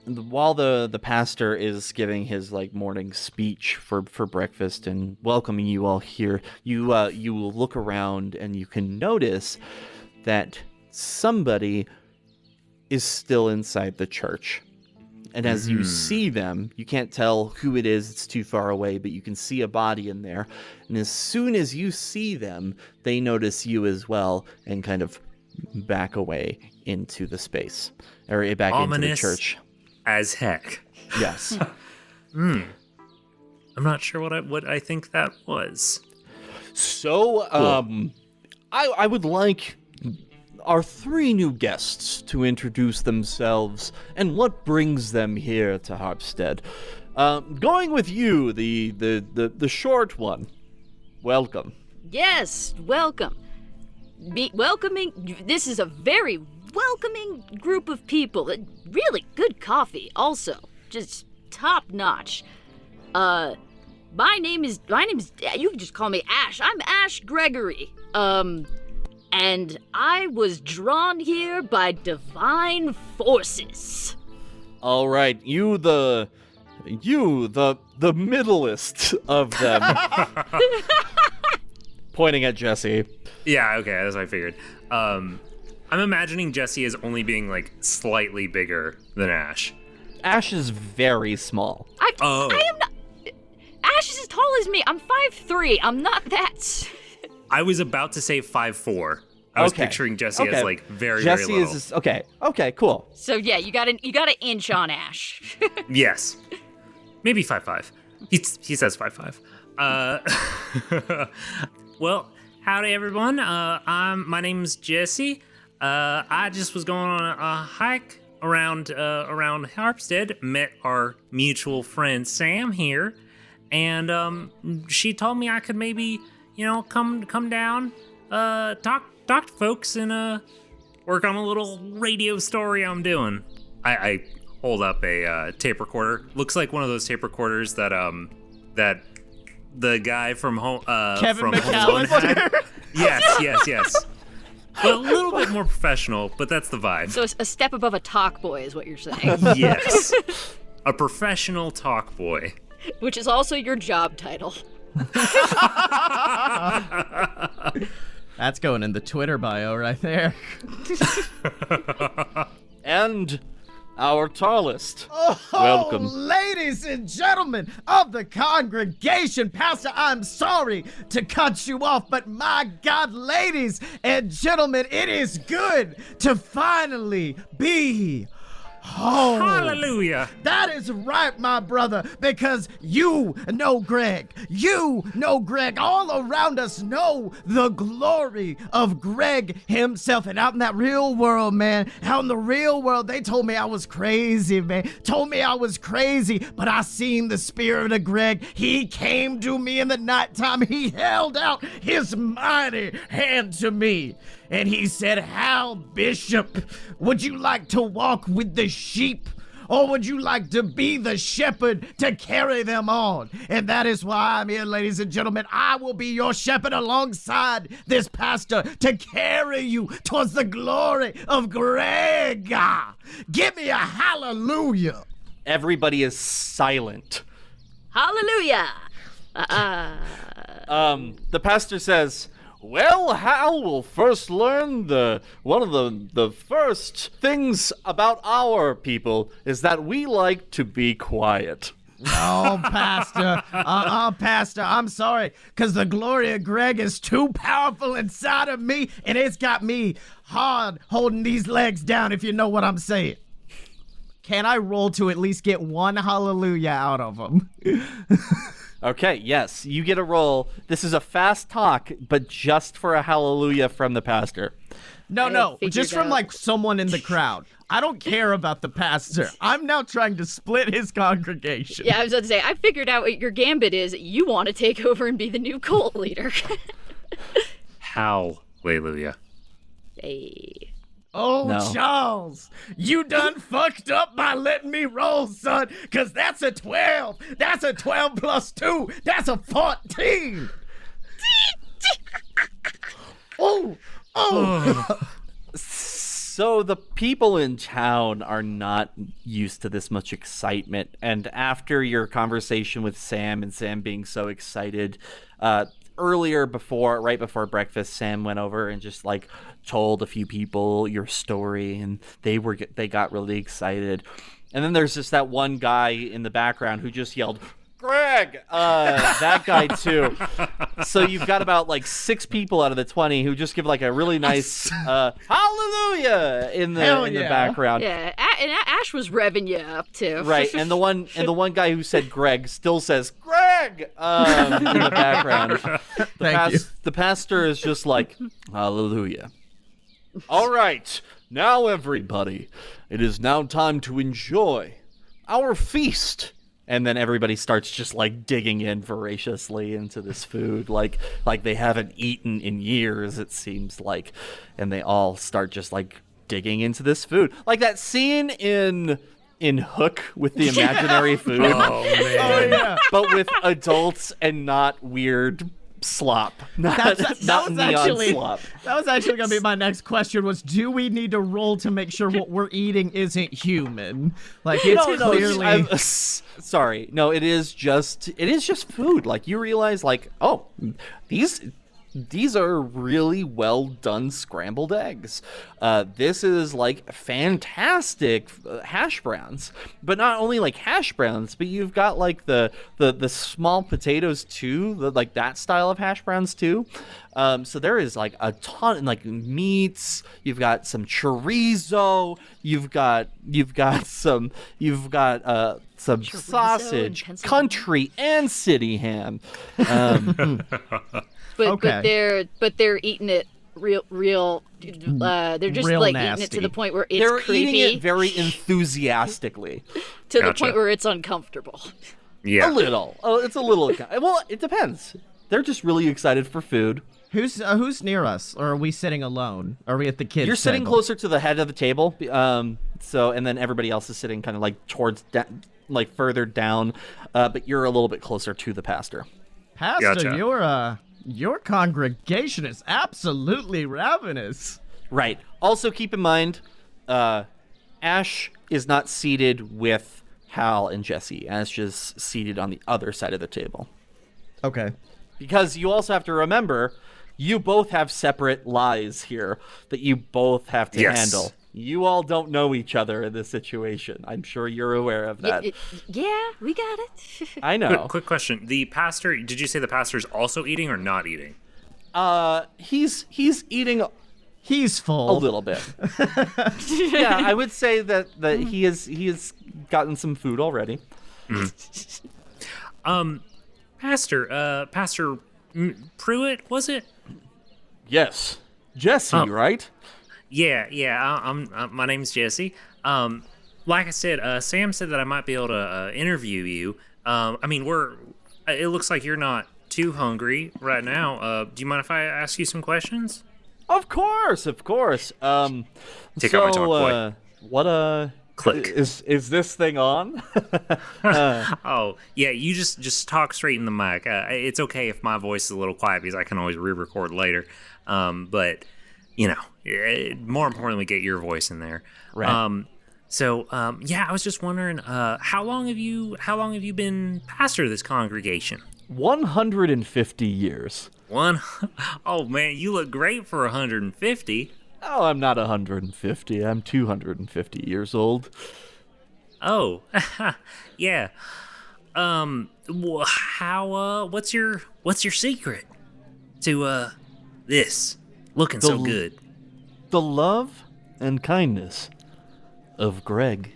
While the pastor is giving his like morning speech for breakfast and welcoming you all here, you look around and you can notice that somebody is still inside the church. And as you see them, you can't tell who it is, it's too far away, but you can see a body in there. And as soon as you see them, they notice you as well and kind of back away into the space, or back into the church. As heck. Yes. I'm not sure what I think that was. So, I would like our 3 new guests to introduce themselves and what brings them here to Harpstead. Going with you, the short one. Welcome. Yes, welcome. This is a very welcoming group of people. Really good coffee, also. Just top notch. my name is you can just call me Ash. I'm Ash Gregory. And I was drawn here by divine forces. All right, you the middlest of them. Pointing at Jessie. Yeah, okay, that's what I figured. I'm imagining Jessie as only being like slightly bigger than Ash. Ash is very small. I am not. Ash is as tall as me. I'm 5'3". I'm not that. I was about to say 5'4". I was picturing Jessie as like very little. Jessie is okay. Okay, cool. So yeah, you got an inch on Ash. Yes, maybe 5'5". He says 5'5". Well, howdy everyone. My name's Jessie. I just was going on a hike around Harpstead. Met our mutual friend Sam here, and she told me I could maybe come down, talk to folks, and work on a little radio story I'm doing. I hold up a tape recorder. Looks like one of those tape recorders that that the guy from Kevin from Home Alone had. Yes. But a little bit more professional, but that's the vibe. So a step above a talk boy is what you're saying. Yes. A professional talk boy. Which is also your job title. That's going in the Twitter bio right there. And our tallest. Oh, Welcome. Ladies and gentlemen of the congregation, Pastor, I'm sorry to cut you off, but my God, ladies and gentlemen, it is good to finally be home. Hallelujah. That is right, my brother, because you know Greg. You know Greg. All around us know the glory of Greg himself. And out in that real world, man, out in the real world, they told me I was crazy, man. Told me I was crazy, but I seen the spirit of Greg. He came to me in the nighttime. He held out his mighty hand to me. And he said, "Hal Bishop, would you like to walk with the sheep? Or would you like to be the shepherd to carry them on?" And that is why I'm here, ladies and gentlemen. I will be your shepherd alongside this pastor to carry you towards the glory of Greg. Give me a hallelujah. Everybody is silent. Hallelujah. The pastor says, "Well, Hal will first learn one of the first things about our people is that we like to be quiet." Oh, Pastor. Pastor, I'm sorry, because the glory of Greg is too powerful inside of me, and it's got me hard holding these legs down, if you know what I'm saying. Can I roll to at least get one hallelujah out of them? Okay, yes, you get a roll. This is a fast talk, but just for a hallelujah from the pastor. No, just from like someone in the crowd. I don't care about the pastor. I'm now trying to split his congregation. Yeah, I was about to say, I figured out what your gambit is. You want to take over and be the new cult leader. Hallelujah. Hey. Oh, No. Charles, you done fucked up by letting me roll, son, because that's a 12. That's a 12 plus 2. That's a 14. Oh. So the people in town are not used to this much excitement, and after your conversation with Sam and Sam being so excited, right before breakfast, Sam went over and just like told a few people your story, and they got really excited. And then there's just that one guy in the background who just yelled, "Greg!" That guy too. So you've got about like 6 people out of the 20 who just give like a really nice hallelujah in the background. Yeah, and Ash was revving you up too. Right, and the one guy who said Greg still says Greg in the background. Thank you. The pastor is just like, hallelujah. All right, now everybody, it is now time to enjoy our feast. And then everybody starts just like digging in voraciously into this food, like they haven't eaten in years, it seems like. And they all start just like digging into this food. Like that scene in in Hook with the imaginary food. Oh man. Oh yeah. But with adults and not weird slop. Not neon slop. That was actually gonna be my next question. Was do we need to roll to make sure what we're eating isn't human? Like it's clearly. Sorry. No, it is just food. Like you realize, like, oh, these are really well done scrambled eggs. This is like fantastic hash browns, but not only like hash browns, but you've got like the small potatoes too, like that style of hash browns too. So there is like a ton, like meats. You've got some chorizo. You've got some sausage, country and city ham. But they're eating it real. They're just Real like nasty. eating it to the point where it's They're creepy. eating it very enthusiastically. To the Gotcha. point where it's uncomfortable. Yeah. A little. Oh, it's a little. Well, it depends. They're just really excited for food. Who's near us, or are we sitting alone? Are we at the kids? You're sitting table? closer to the head of the table. So, and then everybody else is sitting kind of like towards, like further down. But you're a little bit closer to the pastor. Pastor, Gotcha. your congregation is absolutely ravenous. Right. Also, keep in mind, Ash is not seated with Hal and Jessie. Ash is seated on the other side of the table. Okay. Because you also have to remember, you both have separate lies here that you both have to handle. You all don't know each other in this situation. I'm sure you're aware of that. Yeah, we got it. I know. Quick question. The pastor, did you say the pastor's also eating or not eating? He's eating He's full. a little bit. Yeah, I would say that he has gotten some food already. Pastor Pruitt, was it? Yes. Jessie, right? Yeah. My name's Jessie. Like I said, Sam said that I might be able to interview you. It looks like you're not too hungry right now. Do you mind if I ask you some questions? Of course. Take out my talk, boy. What Click. is this thing on? Oh, yeah, you just talk straight in the mic. It's okay if my voice is a little quiet because I can always re-record later. But, more importantly, get your voice in there. Right. I was just wondering, how long have you been pastor of this congregation? 150 years. Oh, man, you look great for 150. Oh, I'm not 150. I'm 250 years old. Oh, yeah. What's your secret to this looking so good? The love and kindness of Greg.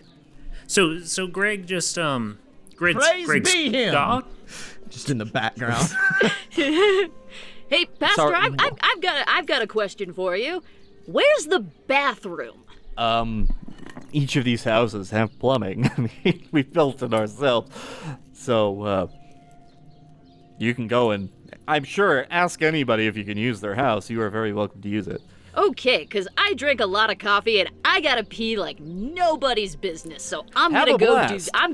So Greg just Greg's Praise be him. God? Just in the background. Hey, Pastor, Sorry. I've got a question for you. Where's the bathroom? Each of these houses have plumbing. I mean, we built it ourselves. So, you can go and, I'm sure, ask anybody if you can use their house. You are very welcome to use it. Okay, because I drink a lot of coffee and I gotta pee like nobody's business, so I'm Have gonna a go blast. do that.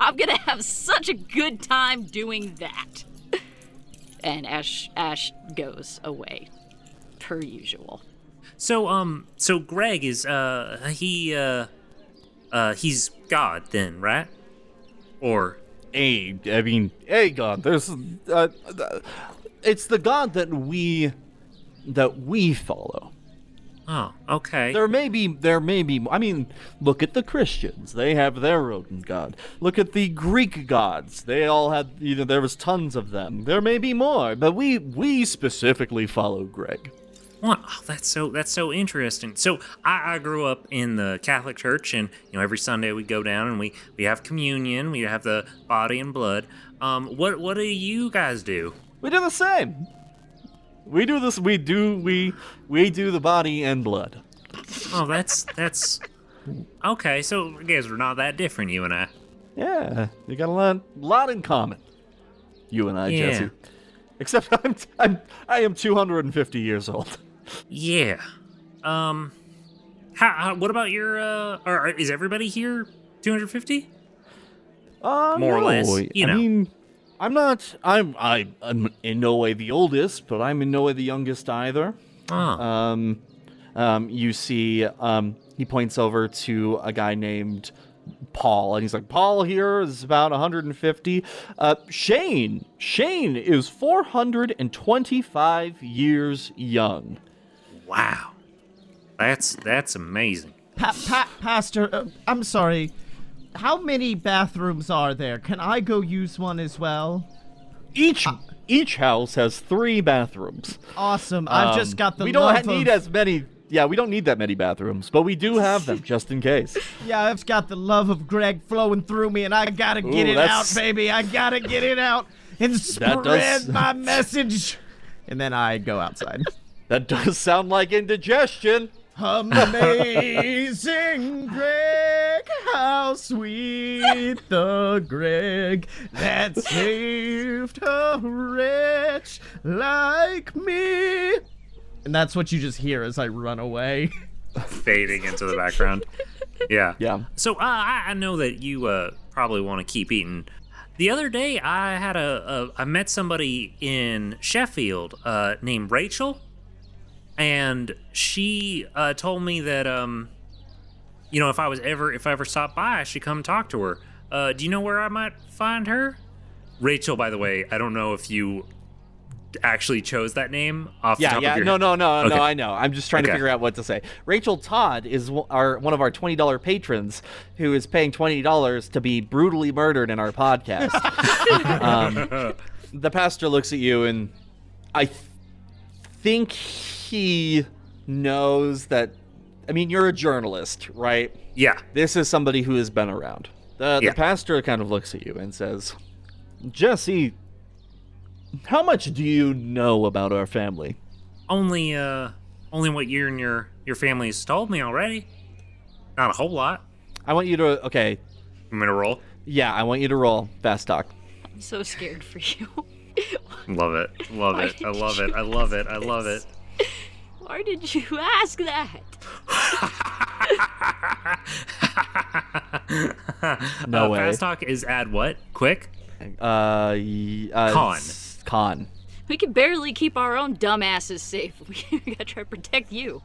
I'm gonna have such a good time doing that. And Ash goes away, per usual. So Greg is he's God then, right? Or Hey, God, there's, it's the God that we follow. oh, okay. There may be, I mean, look at the Christians. They have their own God. Look at the Greek gods. They all had, there was tons of them. There may be more, but we specifically follow Greg. What? Oh, that's so interesting. So I grew up in the Catholic Church, and every Sunday we go down and we have communion. We have the body and blood. What do you guys do? We do the same. We do this. We do the body and blood. Oh, that's okay. So I guess we're not that different, you and I. Yeah, you got a lot in common. You and I, Yeah. Jesse. Except I am 250 years old. Yeah. What about your, or is everybody here 250? More or no. less, you know. I mean, I'm in no way the oldest, but I'm in no way the youngest either. Oh. You see, he points over to a guy named Paul, and he's like, Paul here is about 150. Shane is 425 years young. Wow. That's amazing. Pastor, I'm sorry. How many bathrooms are there? Can I go use one as well? Each house has 3 bathrooms. Awesome. I've just got the We love don't need of... as many. Yeah, we don't need that many bathrooms, but we do have them just in case. Yeah, I've got the love of Greg flowing through me, and I gotta get it out, baby. I gotta get it out and spread my message. And then I go outside. That does sound like indigestion. Amazing Greg, how sweet the Greg that saved a wretch like me. And that's what you just hear as I run away. Fading into the background. Yeah. Yeah. So I know that you probably want to keep eating. The other day I met somebody in Sheffield named Rachel, and she told me that if I ever stopped by, I should come talk to her. Do you know where I might find her? Rachel, by the way, I don't know if you actually chose that name off the top of your head. No, Okay. I know. I'm just trying to figure out what to say. Rachel Todd is one of our $20 patrons who is paying $20 to be brutally murdered in our podcast. The pastor looks at you, and I think he knows that. I mean, you're a journalist, right? Yeah. This is somebody who has been around. The pastor kind of looks at you and says, Jessie, how much do you know about our family? Only what you and your family has told me already. Not a whole lot. I want you to, okay. I'm gonna roll. Yeah, I want you to roll fast talk. I'm so scared for you. Love it. Why did I love it. I love it. I love it. Why did you ask that? No way. Fast talk is add what? Quick? Con. Con. We can barely keep our own dumbasses safe. We gotta try to protect you.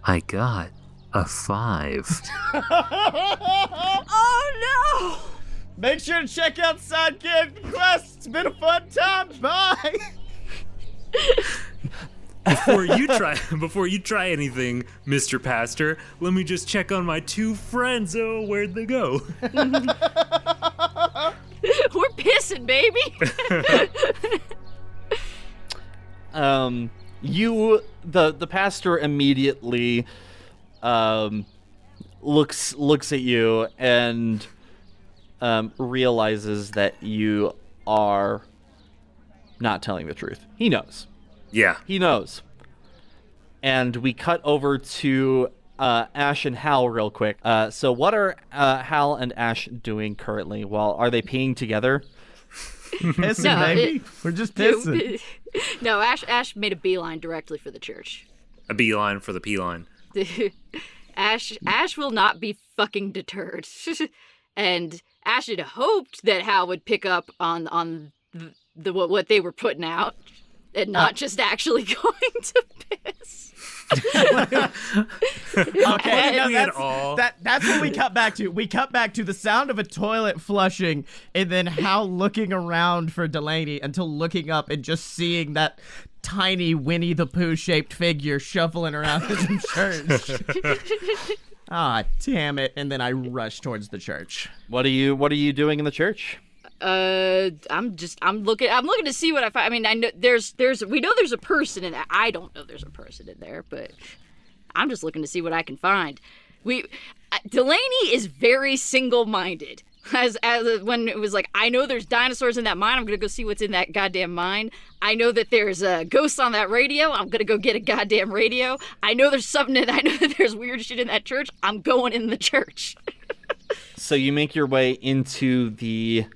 I got a 5. Oh no! Make sure to check out Sidekick Quest. It's been a fun time. Bye. Before you try anything, Mr. Pastor, let me just check on my 2 friends. Oh, where'd they go? We're pissing, baby. The pastor immediately looks at you and realizes that you are not telling the truth. He knows. Yeah. He knows. And we cut over to Ash and Hal real quick. So what are Hal and Ash doing currently? Well, are they peeing together? Pissing, baby. We're just pissing. No, Ash made a beeline directly for the church. A beeline for the P-line. Ash will not be fucking deterred. And Ash had hoped that Hal would pick up on what they were putting out and not just actually going to piss. Okay, no, that's what we cut back to. We cut back to the sound of a toilet flushing, and then Hal looking around for Delaney until looking up and just seeing that tiny Winnie the Pooh shaped figure shuffling around the church. Ah, damn it! And then I rush towards the church. What are you doing in the church? I'm looking to see what I find. I mean, I know we know there's a person in there. I don't know there's a person in there, but I'm just looking to see what I can find. Delaney is very single-minded. As when it was like, I know there's dinosaurs in that mine, I'm gonna go see what's in that goddamn mine. I know that there's ghosts on that radio, I'm gonna go get a goddamn radio. I know there's I know that there's weird shit in that church, I'm going in the church. So you make your way into the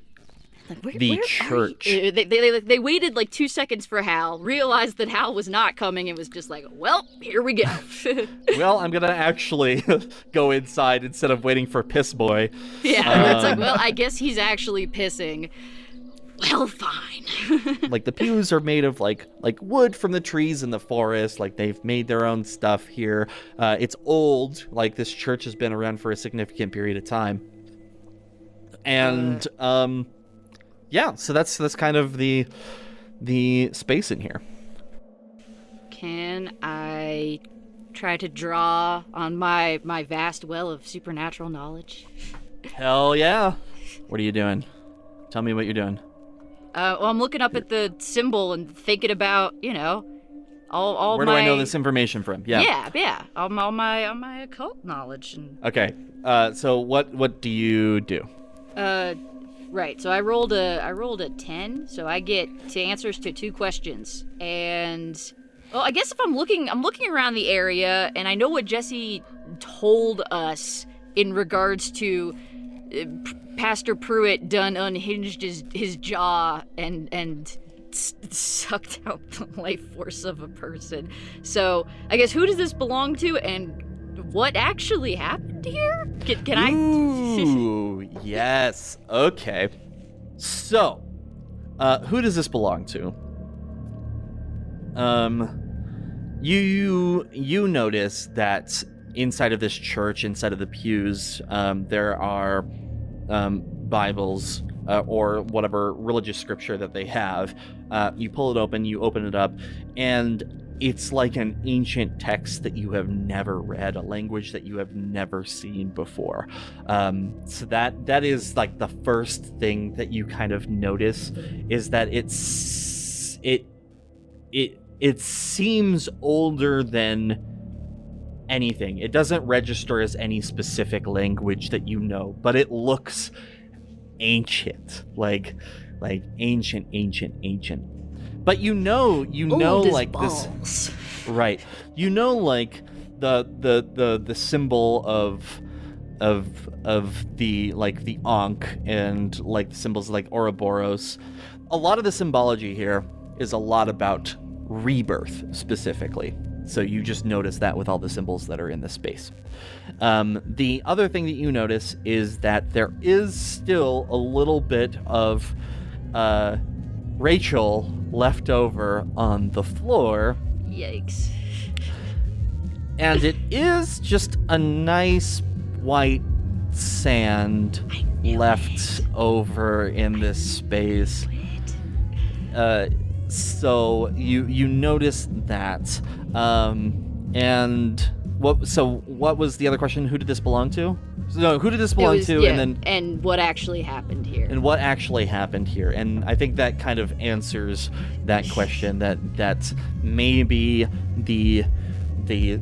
Like, the where are church. you? They waited like 2 seconds for Hal, realized that Hal was not coming, and was just like, well, here we go. Well, I'm gonna actually go inside instead of waiting for Piss Boy. Yeah, it's like, well, I guess he's actually pissing. Well, fine. Like, the pews are made of like wood from the trees in the forest. Like, they've made their own stuff here. It's old. Like, this church has been around for a significant period of time. And yeah, so that's kind of the space in here. Can I try to draw on my vast well of supernatural knowledge? Hell yeah. What are you doing? Tell me what you're doing. Well, I'm looking up at the symbol and thinking about, all Where my... do I know this information from? Yeah. Yeah. All my occult knowledge and... Okay. So what do you do? Right. So I rolled a 10, so I get answers to 2 questions. And well, I guess if I'm looking around the area, and I know what Jessie told us in regards to Pastor Pruitt done unhinged his jaw and sucked out the life force of a person. So I guess, who does this belong to, and what actually happened here? Can I? Ooh, yes. Okay. So, who does this belong to? You notice that inside of this church, inside of the pews, there are Bibles or whatever religious scripture that they have. You pull it open, you open it up, and it's like an ancient text that you have never read, a language that you have never seen before. So that is like the first thing that you kind of notice, is that it seems older than anything. It doesn't register as any specific language that you know, but it looks ancient, like ancient. But you know, Old as like balls. this, right? You know, like the symbol of the like the Ankh and like the symbols like Ouroboros. A lot of the symbology here is a lot about rebirth specifically. So you just notice that with all the symbols that are in this space. The other thing that you notice is that there is still a little bit of Rachel left over on the floor. Yikes. And it is just a nice white sand left over in this space. So you notice that. And what was the other question? Who did this belong to? No, who did this belong to? Yeah, and what actually happened here? And what actually happened here? And I think that kind of answers that question. That maybe the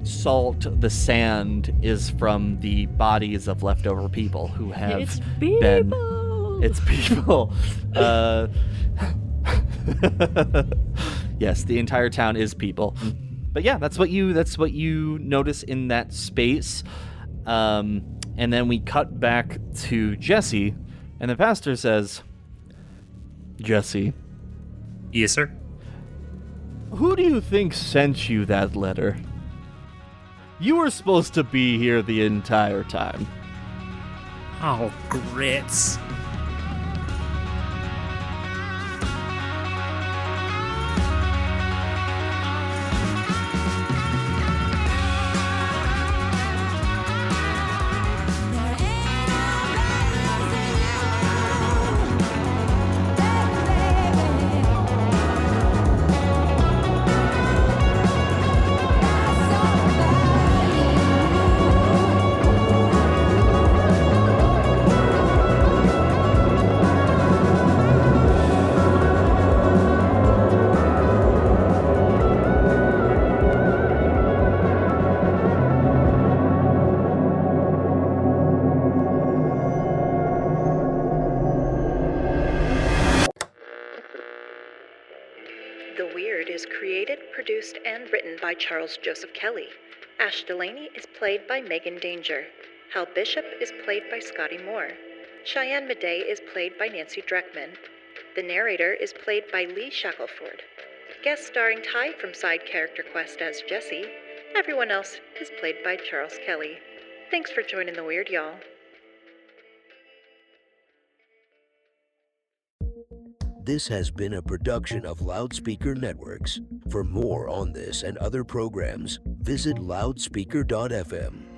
salt, the sand, is from the bodies of leftover people who have It's been. people. It's people. Yes, the entire town is people. But yeah, that's what you notice in that space. And then we cut back to Jessie, and the pastor says, "Jessie, Yes, sir. who do you think sent you that letter? You were supposed to be here the entire time." Oh, grits. The Weird is created, produced, and written by Charles Joseph Kelly. Ash Delaney is played by Megan Danger. Hal Bishop is played by Scotty Moore. Cheyenne Midday is played by Nancy Dreckman. The narrator is played by Lee Shackelford. Guest starring Ty from Side Character Quest as Jessie. Everyone else is played by Charles Kelly. Thanks for joining the Weird, y'all. This has been a production of Loudspeaker Networks. For more on this and other programs, visit loudspeaker.fm.